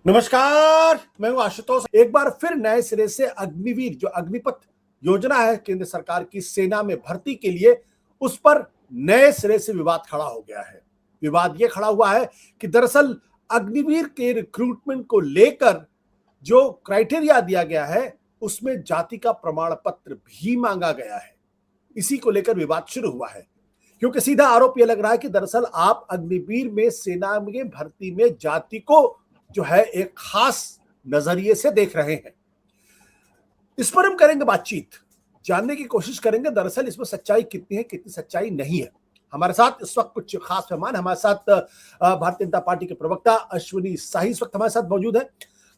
नमस्कार, मैं हूं आशुतोष। एक बार फिर नए सिरे से अग्निवीर जो अग्निपथ योजना है केंद्र सरकार की सेना में भर्ती के लिए, उस पर नए सिरे से विवाद खड़ा हो गया है। विवाद ये खड़ा हुआ है कि दरअसल अग्निवीर के रिक्रूटमेंट को लेकर जो क्राइटेरिया दिया गया है उसमें जाति का प्रमाण पत्र भी मांगा गया है। इसी को लेकर विवाद शुरू हुआ है, क्योंकि सीधा आरोप यह लग रहा है कि दरअसल आप अग्निवीर में सेना में भर्ती में जाति को जो है एक खास नजरिए से देख रहे हैं। इस पर हम करेंगे बातचीत, जानने की कोशिश करेंगे दरअसल इसमें सच्चाई कितनी है, कितनी सच्चाई नहीं है। हमारे साथ इस वक्त कुछ खास मेहमान, हमारे साथ भारतीय जनता पार्टी के प्रवक्ता अश्विनी शाही इस वक्त हमारे साथ मौजूद है।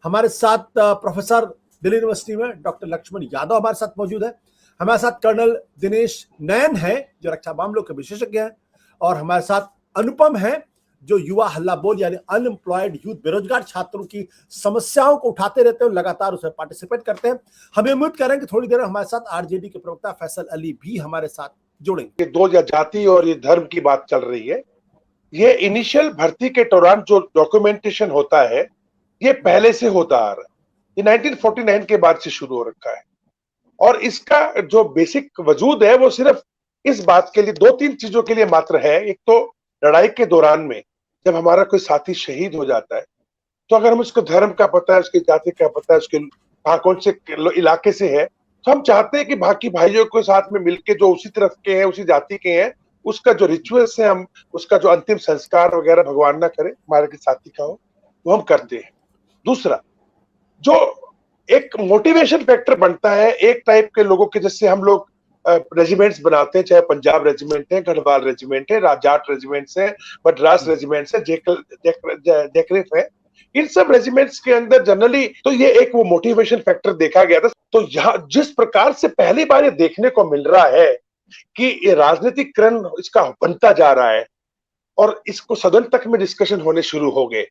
हमारे साथ प्रोफेसर दिल्ली यूनिवर्सिटी में डॉक्टर लक्ष्मण यादव हमारे साथ मौजूद है। हमारे साथ कर्नल दिनेश नयन है जो रक्षा मामलों के विशेषज्ञ हैं, और हमारे साथ अनुपम है जो युवा हल्ला बोल यानी अनएम्प्लॉयड यूथ, बेरोजगार छात्रों की समस्याओं को उठाते रहते हैं, लगातार उसमें पार्टिसिपेट करते हैं। हमें उम्मीद करें कि थोड़ी देर हमारे साथ आरजेडी के प्रवक्ता फैसल अली भी हमारे साथ जुड़ेंगे। दो जाति और ये धर्म की बात चल रही है। ये इनिशियल भर्ती के दौरान जो डॉक्यूमेंटेशन होता है ये पहले से होता आ रहा है। ये 1949 के बाद से शुरू हो रखा है, और इसका जो बेसिक वजूद है वो सिर्फ इस बात के लिए, दो तीन चीजों के लिए मात्र है। एक तो लड़ाई के दौरान में जब हमारा कोई साथी शहीद हो जाता है, तो अगर हम उसको धर्म का पता है, उसकी जाति का पता है, उसके कहाँ कौन से इलाके से है, तो हम चाहते हैं कि बाकी भाइयों के साथ में मिलके जो उसी तरफ के हैं, उसी जाति के हैं, उसका जो रिचुअल्स है, हम उसका जो अंतिम संस्कार वगैरह भगवान ना करे हमारे के साथी का हो, वो हम करते हैं। दूसरा, जो एक मोटिवेशन फैक्टर बनता है एक टाइप के लोगों के, जैसे हम लोग रेजिमेंट्स बनाते हैं, चाहे पंजाब रेजिमेंट है, गढ़वाल रेजिमेंट है, जाट रेजिमेंट्स है, मद्रास रेजिमेंट्स है, जेकरेफ है, इन सब रेजिमेंट्स के अंदर जनरली तो ये एक वो मोटिवेशन फैक्टर देखा गया था। तो यहाँ जिस प्रकार से पहली बार ये देखने को मिल रहा है कि ये राजनीतिकरण इसका बनता जा रहा है और इसको सदन तक में डिस्कशन होने शुरू हो गए,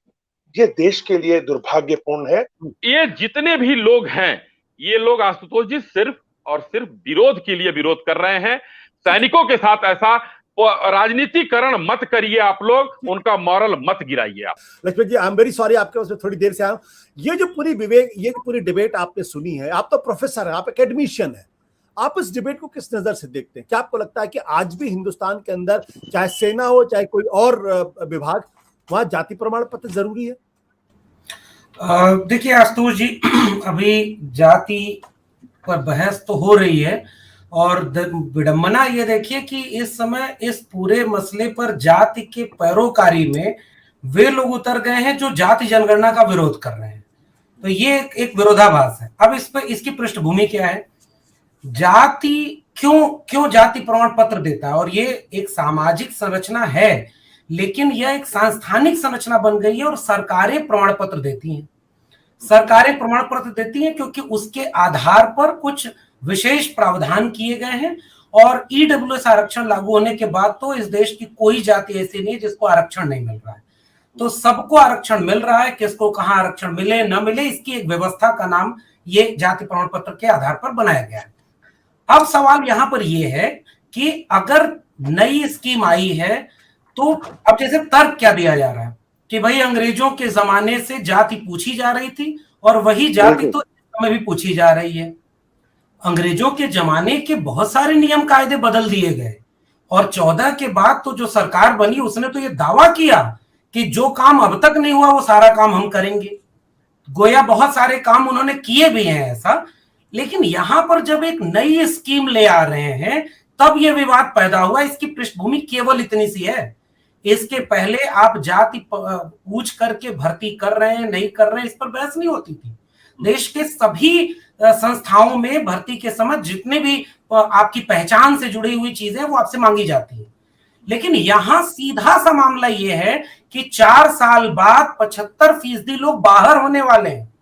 ये देश के लिए दुर्भाग्यपूर्ण है। ये जितने भी लोग हैं, ये लोग आशुतोष जी सिर्फ और सिर्फ विरोध के लिए विरोध कर रहे हैं। सैनिकों के साथ ऐसा राजनीतिकरण मत करिए, आप लोग उनका मॉरल मत गिराइए। आप लक्ष्मण जी, आई एम वेरी सॉरी, आपके पास थोड़ी देर से आया। ये जो पूरी डिबेट आपने सुनी है, आप तो प्रोफेसर हैं, आप एकेडमिशियन हैं, आप इस डिबेट को किस नजर से देखते हैं? क्या आपको लगता है कि आज भी हिंदुस्तान के अंदर, चाहे सेना हो चाहे कोई और विभाग, वहां जाति प्रमाण पत्र जरूरी है? देखिए आशुतोष जी, अभी जाति पर बहस तो हो रही है, और विडंबना ये देखिए कि इस समय इस पूरे मसले पर जाति के पैरोकारी में वे लोग उतर गए हैं जो जाति जनगणना का विरोध कर रहे हैं। तो ये एक विरोधाभास है। अब इस पर इसकी पृष्ठभूमि क्या है? जाति क्यों जाति प्रमाण पत्र देता है? और ये एक सामाजिक संरचना है, लेकिन यह एक सांस्थानिक संरचना बन गई है, और सरकारें प्रमाण पत्र देती हैं। सरकारें प्रमाण पत्र देती हैं क्योंकि उसके आधार पर कुछ विशेष प्रावधान किए गए हैं, और ईडब्ल्यूएस आरक्षण लागू होने के बाद तो इस देश की कोई जाति ऐसी नहीं है जिसको आरक्षण नहीं मिल रहा है। तो सबको आरक्षण मिल रहा है, किसको कहां आरक्षण मिले न मिले, इसकी एक व्यवस्था का नाम ये जाति प्रमाण पत्र के आधार पर बनाया गया है। अब सवाल यहां पर यह है कि अगर नई स्कीम आई है, तो अब जैसे तर्क क्या दिया जा रहा है कि भाई अंग्रेजों के जमाने से जाति पूछी जा रही थी, और वही जाति तो इस समय भी पूछी जा रही है। अंग्रेजों के जमाने के बहुत सारे नियम कायदे बदल दिए गए, और 14 के बाद तो जो सरकार बनी उसने तो ये दावा किया कि जो काम अब तक नहीं हुआ वो सारा काम हम करेंगे। गोया बहुत सारे काम उन्होंने किए भी हैं ऐसा, लेकिन यहां पर जब एक नई स्कीम ले आ रहे हैं तब ये विवाद पैदा हुआ। इसकी पृष्ठभूमि केवल इतनी सी है, इसके पहले आप जाति पूछ करके भर्ती कर रहे हैं नहीं कर रहे हैं, इस पर बहस नहीं होती थी। देश के सभी संस्थाओं में भर्ती के समय जितने भी आपकी पहचान से जुड़ी हुई चीजें वो आपसे मांगी जाती है। लेकिन यहां सीधा सा मामला यह है कि 4 साल बाद 75% लोग बाहर होने वाले हैं,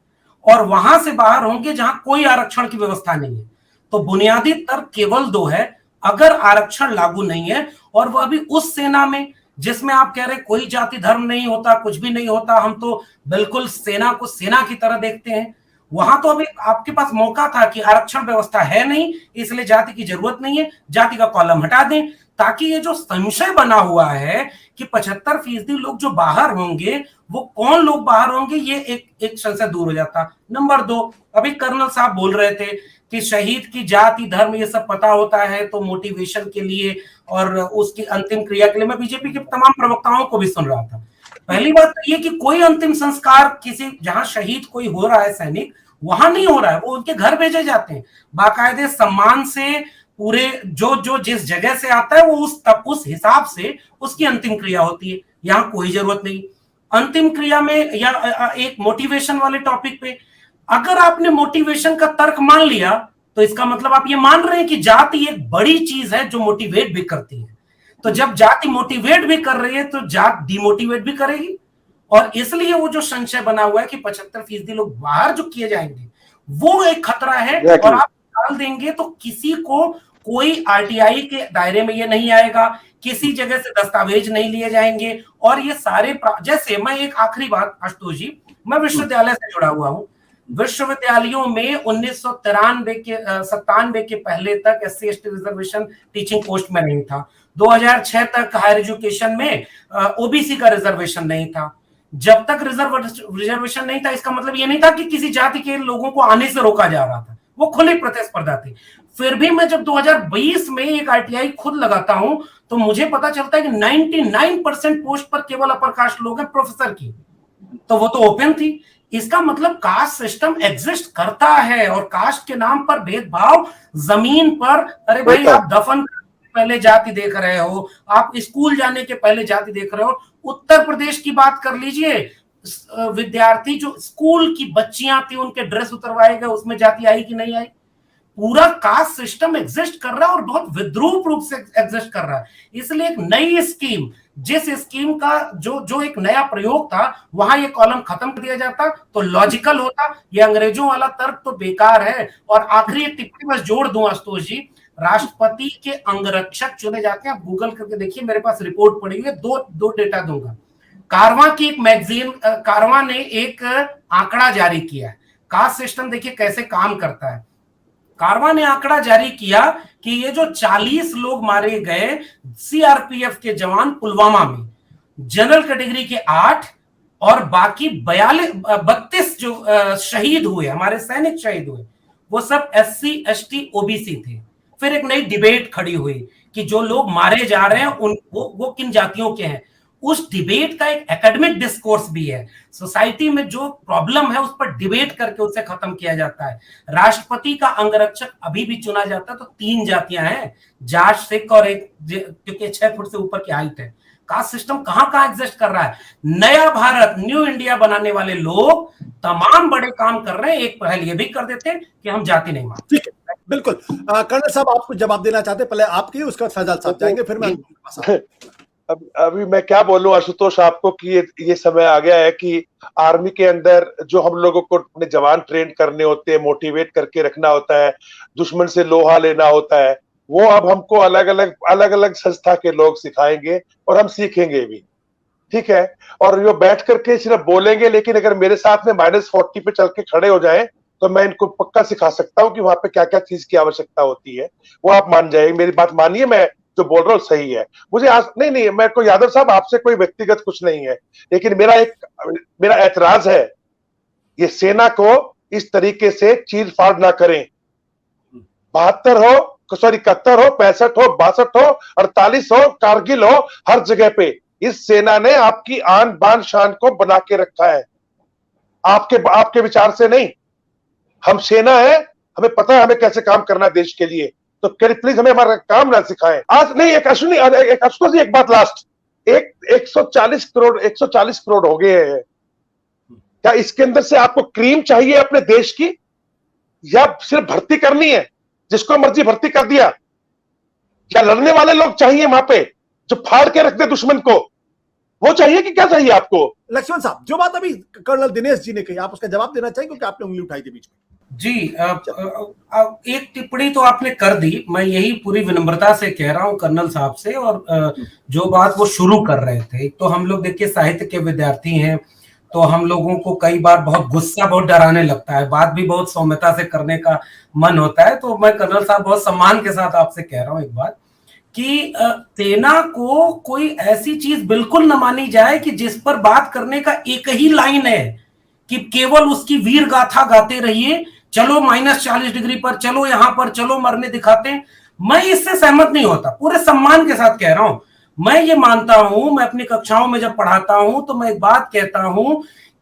और वहां से बाहर होंगे जहां कोई आरक्षण की व्यवस्था नहीं है। तो बुनियादी तर्क केवल 2 है। अगर आरक्षण लागू नहीं है, और वह भी उस सेना में जिसमें आप कह रहे कोई जाति धर्म नहीं होता, कुछ भी नहीं होता, हम तो बिल्कुल सेना को सेना की तरह देखते हैं, वहां तो अभी आपके पास मौका था कि आरक्षण व्यवस्था है नहीं, इसलिए जाति की जरूरत नहीं है, जाति का कॉलम हटा दें, ताकि ये जो संशय बना हुआ है कि 75% लोग जो बाहर होंगे वो कौन लोग बाहर होंगे, ये एक संशय दूर हो जाता। नंबर 2, अभी कर्नल साहब बोल रहे थे कि शहीद की जाति धर्म ये सब पता होता है तो मोटिवेशन के लिए और उसकी अंतिम क्रिया के लिए। मैं बीजेपी के तमाम प्रवक्ताओं को भी सुन रहा था। पहली बात तो ये कि कोई अंतिम संस्कार किसी जहां शहीद कोई हो रहा है सैनिक, वहां नहीं हो रहा है, वो उनके घर भेजे जाते हैं बाकायदे सम्मान से। पूरे जो जिस जगह से आता है वो उस हिसाब से उसकी अंतिम क्रिया होती है। यहाँ कोई जरूरत नहीं अंतिम क्रिया में। या एक मोटिवेशन वाले टॉपिक पे अगर आपने मोटिवेशन का तर्क मान लिया तो इसका मतलब आप ये मान रहे हैं कि जाति एक बड़ी चीज है जो मोटिवेट भी करती है। तो जब जाति मोटिवेट भी कर रही है तो जात डिमोटिवेट भी करेगी। और इसलिए वो जो संशय बना हुआ है कि 75% लोग बाहर जो किए जाएंगे वो एक खतरा है। और आप डाल देंगे तो किसी को कोई आरटीआई के दायरे में ये नहीं आएगा, किसी जगह से दस्तावेज नहीं लिए जाएंगे। और ये सारे जैसे मैं एक आखिरी बात आशुतोष जी, मैं विश्वविद्यालय से जुड़ा हुआ हूं। विश्वविद्यालयों में 1993 के 97 के पहले तक SC ST reservation teaching post में नहीं था। 2006 तक हायर एजुकेशन में ओबीसी का रिजर्वेशन नहीं था। जब तक रिजर्वेशन नहीं था इसका मतलब ये नहीं था कि किसी जाति के लोगों को आने से रोका जा रहा था, वो खुली प्रतिस्पर्धा थी। फिर भी मैं जब 2020 में एक आरटीआई खुद लगाता हूं तो मुझे पता चलता है कि 99% पोस्ट पर केवल अपर कास्ट लोग हैं प्रोफेसर की, तो वो तो ओपन थी। इसका मतलब कास्ट सिस्टम एग्जिस्ट करता है और कास्ट के नाम पर भेदभाव जमीन पर। अरे भाई आप दफन पहले जाति देख रहे हो, आप स्कूल जाने के पहले जाति देख रहे हो। उत्तर प्रदेश की बात कर लीजिए, विद्यार्थी जो स्कूल की बच्चियां थी उनके ड्रेस उतरवाए गए, उसमें जाति आई कि नहीं आई। पूरा कास्ट सिस्टम एग्जिस्ट कर रहा है और बहुत विद्रूप रूप से एग्जिस्ट कर रहा है। इसलिए एक नई स्कीम, जिस स्कीम का जो एक नया प्रयोग था वहां ये कॉलम खत्म कर दिया जाता तो लॉजिकल होता। ये अंग्रेजों वाला तर्क तो बेकार है। और आखिरी एक टिप्पणी बस जोड़ दूं आशुतोष जी, राष्ट्रपति के अंगरक्षक चुने जाते हैं। आप गूगल करके देखिए, मेरे पास रिपोर्ट पड़ी हुई है, दो डेटा दूंगा। कारवां की एक मैगजीन, कारवां ने एक आंकड़ा जारी किया है। कास्ट सिस्टम देखिए कैसे काम करता है। कारवां ने आंकड़ा जारी किया कि ये जो 40 लोग मारे गए सीआरपीएफ के जवान पुलवामा में, जनरल कैटेगरी के 8 और बाकी 32 जो शहीद हुए, हमारे सैनिक शहीद हुए, वो सब SC ST OBC थे। फिर एक नई डिबेट खड़ी हुई कि जो लोग मारे जा रहे हैं वो किन जातियों के हैं। उस डिबेट का एक एकेडमिक डिस्कोर्स भी है। सोसाइटी में जो प्रॉब्लम है उस पर डिबेट करके उसे खत्म किया जाता है। राष्ट्रपति का अंगरक्षक अभी भी चुना जाता है तो 3 जातियां हैं, जाट, सिख और एक क्योंकि 6 फुट से ऊपर की हाइट है। कास्ट सिस्टम कहां एग्जिस्ट कर रहा है। नया भारत, न्यू इंडिया बनाने वाले लोग तमाम बड़े काम कर रहे हैं। एक पहल ये भी कर देते हैं कि हम जाति नहीं मानते। ठीक है, बिल्कुल। कर्नल साहब आपको जवाब देना चाहते, पहले आपके, उसके बाद फैजल साहब जाएंगे, फिर मैं अभी मैं क्या बोलूं आशुतोष आपको कि ये समय आ गया है कि आर्मी के अंदर जो हम लोगों को अपने जवान ट्रेन करने होते हैं, मोटिवेट करके रखना होता है, दुश्मन से लोहा लेना होता है, वो अब हमको अलग अलग संस्था के लोग सिखाएंगे और हम सीखेंगे भी। ठीक है, और जो बैठ करके सिर्फ बोलेंगे, लेकिन अगर मेरे साथ में -40 पे चल के खड़े हो जाए तो मैं इनको पक्का सिखा सकता हूँ कि वहां पे क्या क्या चीज की आवश्यकता होती है। वो आप मान जाएंगे, मेरी बात मानिए, मैं जो बोल रहा हूँ सही है। मुझे आज नहीं मैं को यादव साहब आपसे कोई व्यक्तिगत कुछ नहीं है, लेकिन मेरा ऐतराज है, ये सेना को इस तरीके से चीर फाड़ ना करें। 71 हो, 71 हो, 65 हो, 62 हो, 48 हो, कारगिल हो, हर जगह पे इस सेना ने आपकी आन बान शान को बना के रखा है, आपके विचार से नहीं। हम सेना है, हमें पता है हमें कैसे काम करना है देश के लिए, तो प्लीज हमें हमारा काम ना सिखाएं। आज नहीं, एक बात लास्ट, 140 करोड़ हो गए हैं। क्या इसके अंदर से आपको क्रीम चाहिए अपने देश की, या सिर्फ भर्ती करनी है, जिसको मर्जी भर्ती कर दिया, या लड़ने वाले लोग चाहिए वहां पे जो फाड़ के रख दे दुश्मन को, वो चाहिए कि क्या चाहिए आपको? लक्ष्मण साहब, जो बात अभी कर्नल दिनेश जी ने कही, आप उसका जवाब देना चाहिए क्योंकि आपने उंगली उठाई थी बीच में। जी, एक टिप्पणी तो आपने कर दी, मैं यही पूरी विनम्रता से कह रहा हूं कर्नल साहब से। और जो बात वो शुरू कर रहे थे, तो हम लोग देखिए साहित्य के विद्यार्थी हैं, तो हम लोगों को कई बार बहुत गुस्सा, बहुत डराने लगता है, बात भी बहुत सौम्यता से करने का मन होता है। तो मैं कर्नल साहब बहुत सम्मान के साथ आपसे कह रहा हूं एक बात कि सेना को कोई ऐसी चीज बिल्कुल न मानी जाए कि जिस पर बात करने का एक ही लाइन है कि केवल उसकी वीर गाथा गाते रहिए, चलो -40 डिग्री पर, चलो यहां पर, चलो मरने दिखाते हैं। मैं इससे सहमत नहीं होता, पूरे सम्मान के साथ कह रहा हूं। मैं ये मानता हूं, मैं अपनी कक्षाओं में जब पढ़ाता हूं तो मैं एक बात कहता हूं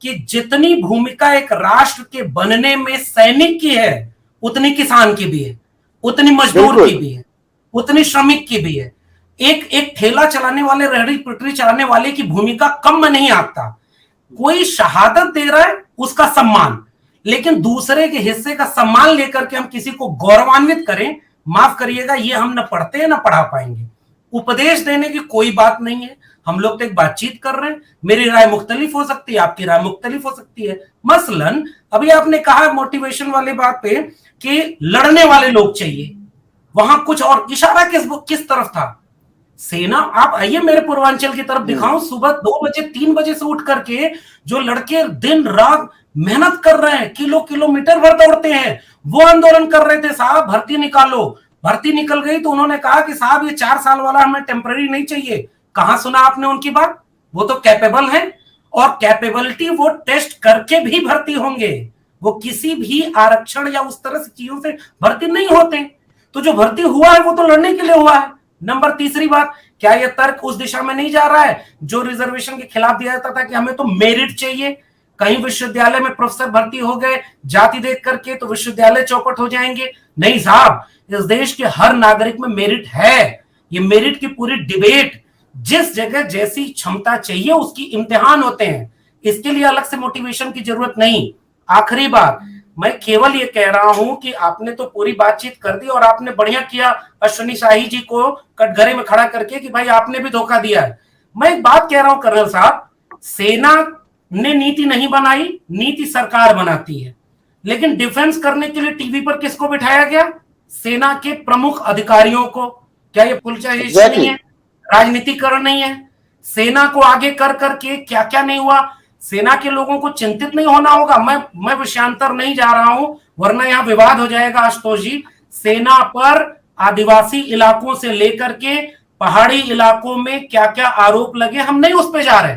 कि जितनी भूमिका एक राष्ट्र के बनने में सैनिक की है, उतनी किसान की भी है, उतनी मजदूर की भी है, उतनी श्रमिक की भी है। एक ठेला चलाने वाले, रेहड़ी पटरी चलाने वाले की भूमिका कम में नहीं आता। कोई शहादत दे रहा है, उसका सम्मान, लेकिन दूसरे के हिस्से का सम्मान लेकर के हम किसी को गौरवान्वित करें, माफ करिएगा, ये हम न पढ़ते हैं न पढ़ा पाएंगे। उपदेश देने की कोई बात नहीं है, हम लोग तो एक बातचीत कर रहे हैं। मेरी राय मुख्तलिफ हो सकती है, आपकी राय मुख्तलिफ हो सकती है। मसलन अभी आपने कहा मोटिवेशन वाली बात पे कि लड़ने वाले लोग चाहिए, वहां कुछ और इशारा किस तरफ था? सेना, आप आइए मेरे पूर्वांचल की तरफ दिखाऊं, सुबह 2 बजे 3 बजे से उठ करके जो लड़के दिन रात मेहनत कर रहे हैं, किलोमीटर भर दौड़ते हैं, वो आंदोलन कर रहे थे, साहब भर्ती निकालो। भर्ती निकल गई तो उन्होंने कहा कि साहब ये 4 साल वाला हमें टेम्पररी नहीं चाहिए। कहां सुना आपने उनकी बात? वो तो कैपेबल है, और कैपेबिलिटी वो टेस्ट करके भी भर्ती होंगे, वो किसी भी आरक्षण या उस तरह से चीजों से भर्ती नहीं होते। तो जो भर्ती हुआ है वो तो लड़ने के लिए हुआ है। नंबर तीसरी बात, क्या यह तर्क उस दिशा में नहीं जा रहा है जो रिजर्वेशन के खिलाफ दिया जाता था कि हमें तो मेरिट चाहिए? कहीं विश्वविद्यालय में प्रोफेसर भर्ती हो गए जाति देख करके तो विश्वविद्यालय चौपट हो जाएंगे? नहीं साहब, इस देश के हर नागरिक में मेरिट है। ये मेरिट की पूरी डिबेट, जिस जगह जैसी क्षमता चाहिए उसकी इम्तिहान होते हैं, इसके लिए अलग से मोटिवेशन की जरूरत नहीं। आखिरी बात, मैं केवल ये कह रहा हूं कि आपने तो पूरी बातचीत कर दी और आपने बढ़िया किया अश्विनी शाही जी को कटघरे में खड़ा करके कि भाई आपने भी धोखा दिया है। मैं एक बात कह रहा हूं कर्नल साहब, सेना ने नीति नहीं बनाई, नीति सरकार बनाती है। लेकिन डिफेंस करने के लिए टीवी पर किसको बिठाया गया? सेना के प्रमुख अधिकारियों को। क्या ये पुलिटिसाइजेशन नहीं है? राजनीतिकरण नहीं है? सेना को आगे कर करके क्या क्या नहीं हुआ। सेना के लोगों को चिंतित नहीं होना होगा। मैं विषयांतर नहीं जा रहा हूं, वरना यहां विवाद हो जाएगा आशुतोष जी। सेना पर आदिवासी इलाकों से लेकर के पहाड़ी इलाकों में क्या क्या आरोप लगे, हम नहीं उस पे जा रहे,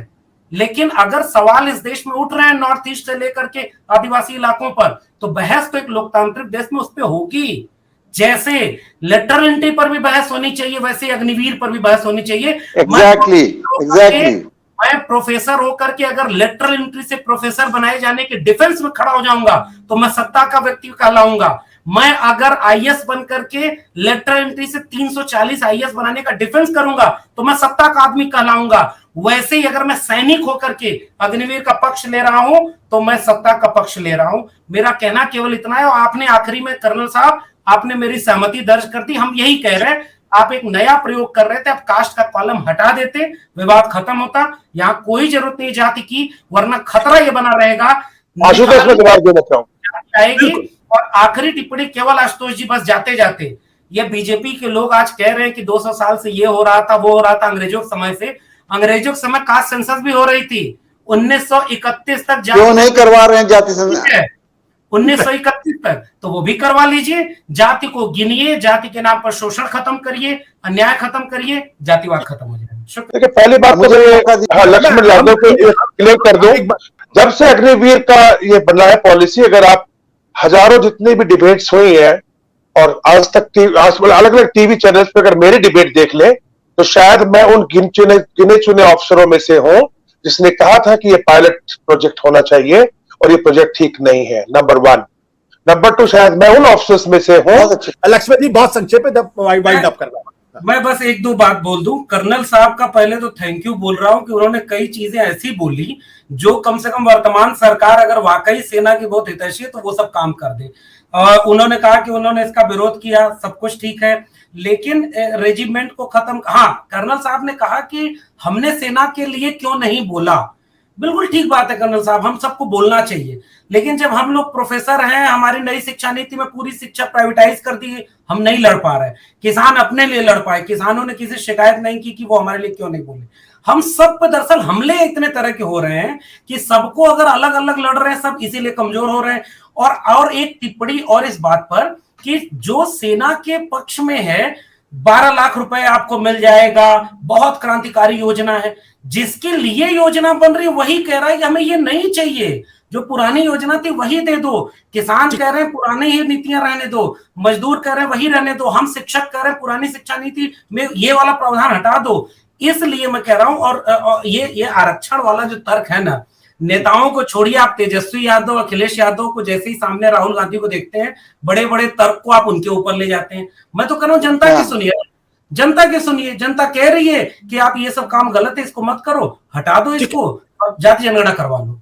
लेकिन अगर सवाल इस देश में उठ रहे हैं नॉर्थ ईस्ट से लेकर के आदिवासी इलाकों पर, तो बहस तो एक लोकतांत्रिक देश में उस पर होगी। जैसे लेटरल एंट्री पर भी बहस होनी चाहिए, वैसे अग्निवीर पर भी बहस होनी चाहिए। एग्जैक्टली। मैं प्रोफेसर होकर के अगर लेटरल एंट्री से प्रोफेसर बनाए जाने के डिफेंस में खड़ा हो जाऊंगा तो मैं सत्ता का व्यक्ति कहलाऊंगा। मैं अगर आईएएस बन करके लेटरल एंट्री से 340 आईएएस बनाने का डिफेंस करूंगा तो मैं सत्ता का आदमी कहलाऊंगा। वैसे ही अगर मैं सैनिक होकर के अग्निवीर का पक्ष ले रहा हूं तो मैं सत्ता का पक्ष ले रहा हूं। मेरा कहना केवल इतना है। और आपने आखिरी में कर्नल साहब, आपने मेरी सहमति दर्ज कर दी। हम यही कह रहे हैं, आप एक नया प्रयोग कर रहे थे, अब कास्ट का कॉलम हटा देते, विवाद खत्म होता। यहाँ कोई जरूरत नहीं जाति की, वरना खतरा ये बना रहेगा आशुतोष में जवाब देना चाहूंगा आएगी। और आखिरी टिप्पणी केवल आशुतोष जी, बस जाते जाते, ये बीजेपी के लोग आज कह रहे हैं कि 200 साल से ये हो रहा था, वो हो रहा था, अंग्रेजों के समय से। अंग्रेजों के समय कास्ट सेंसस भी हो रही थी 1931 तक। क्यों नहीं करवा रहे हैं जाति सेंसस? 1931 तक तो वो भी करवा लीजिए। जाति को गिनिए, जाति के नाम पर शोषण खत्म करिए, अन्याय खत्म करिए, जातिवाद खत्म हो जाएगा। देखिए, पहली बात तो मैं लक्ष्मण यादव को क्लियर कर दूं, जब से अग्निवीर का ये बना है पॉलिसी, अगर आप हजारों जितनी भी डिबेट्स हुई है और आज तक अलग अलग टीवी चैनल्स पे अगर मेरी डिबेट देख ले तो शायद मैं उन गिने चुने अफसरों में से हूं जिसने कहा था कि ये पायलट प्रोजेक्ट होना चाहिए और ये प्रोजेक्ट ठीक नहीं है। नंबर 1। नंबर 2, शायद मैं उन ऑफिसर्स में से हूं। लक्ष्मण जी बहुत संक्षेप में वाइंड अप कर रहा हूं। मैं बस 1-2 बात बोल दूं। कर्नल साहब का पहले तो थैंक यू बोल रहा हूं कि उन्होंने कई चीजें ऐसी बोली जो कम से कम वर्तमान सरकार अगर वाकई सेना की बहुत हितैषी है तो वो सब काम कर दे। उन्होंने कहा कि उन्होंने इसका विरोध किया, सब कुछ ठीक है, लेकिन रेजिमेंट को खत्म। हाँ, कर्नल साहब ने कहा कि हमने सेना के लिए क्यों नहीं बोला। बिल्कुल ठीक बात है कर्नल साहब, हम सबको बोलना चाहिए, लेकिन जब हम लोग प्रोफेसर हैं, हमारी नई शिक्षा नीति में पूरी शिक्षा प्राइवेटाइज कर दी, हम नहीं लड़ पा रहे। किसान अपने लिए लड़ पाए, किसानों ने किसी शिकायत नहीं की कि वो हमारे लिए क्यों नहीं बोले। हम सब पे दरअसल हमले इतने तरह के हो रहे हैं कि सबको अगर अलग अलग लड़ रहे हैं, सब इसीलिए कमजोर हो रहे हैं। और एक टिप्पणी और इस बात पर कि जो सेना के पक्ष में है, 12 लाख रुपए आपको मिल जाएगा, बहुत क्रांतिकारी योजना है। जिसके लिए योजना बन रही है वही कह रहा है कि हमें ये नहीं चाहिए, जो पुरानी योजना थी वही दे दो। किसान कह रहे हैं पुरानी ही नीतियां रहने दो, मजदूर कह रहे हैं वही रहने दो, हम शिक्षक कह रहे हैं पुरानी शिक्षा नीति में ये वाला प्रावधान हटा दो। इसलिए मैं कह रहा हूं, और ये आरक्षण वाला जो तर्क है ना, नेताओं को छोड़िए, आप तेजस्वी यादव, अखिलेश यादव को जैसे ही सामने राहुल गांधी को देखते हैं, बड़े बड़े तर्क को आप उनके ऊपर ले जाते हैं। मैं तो कह रहा हूं जनता की सुनिए, जनता की सुनिए। जनता कह रही है कि आप ये सब काम गलत है, इसको मत करो, हटा दो इसको, और जाति जनगणना करवा लो।